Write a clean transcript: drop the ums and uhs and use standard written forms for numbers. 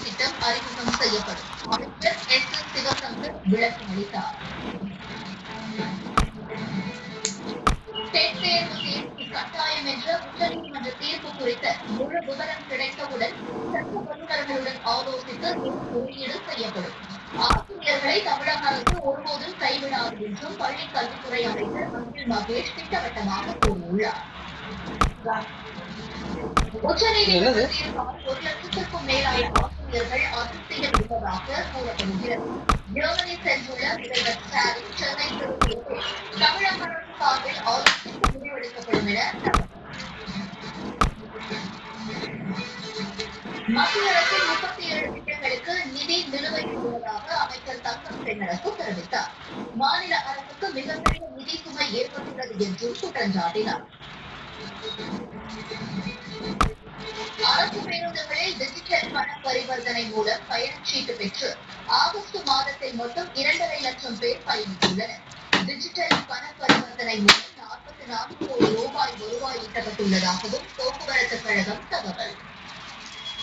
திட்டம் அறிமுகம் செய்யப்படும். அமைச்சர் எஸ் சிவசங்கர் விளக்கம் அளித்தார். டெட் தேர்வு கட்டாயம் என்ற உச்சநீதிமன்ற தீர்ப்பு குறித்த முழு விவரம் கிடைத்தவுடன் சட்ட வல்லுநர்களுடன் ஆலோசித்து வெளியீடு செய்யப்படும். ஆசிரியர்களை தமிழக அரசு ஒருபோதும் கைவிடாது என்றும் பள்ளிக் கல்வித்துறை அமைச்சர் அன்பில் மகேஷ் திட்டவட்டமாக கூறியுள்ளார். உச்சநீதிமன்ற தீர்ப்பால் 1,00,000க்கும் மேலான ஆசிரியர்கள் அதிருப்தியில் உள்ளதாக கூறப்படுகிறது. ஜெர்மனி சென்றுள்ள முதல்வர் ஸ்டாலின் சென்னை திரும்பியது தமிழக அரசு சார்பில் ஆலோசித்து முடிவெடுக்கப்படும் என மத்திய அரசின் 37 திட்டங்களுக்கு நிதி நிலுவையில் உள்ளதாக அமைச்சர் தங்கம் தென்னரசு தெரிவித்தார். மாநில அரசுக்கு மிகப்பெரிய நிதி சுமை ஏற்பட்டுள்ளது என்றும் குற்றம் சாட்டினார். அரசு பேருந்துகளில் டிஜிட்டல் பண பரிவர்த்தனை மூலம் பயணச்சீட்டு பெற்று ஆகஸ்ட் மாதத்தில் மட்டும் 2,50,000 லட்சம் பேர் பயணித்துள்ளனர். டிஜிட்டல் பண பரிவர்த்தனை மூலம் 44 கோடி ரூபாய் வருவாய் ஈட்டப்பட்டுள்ளதாகவும் போக்குவரத்து கழகம் தகவல்.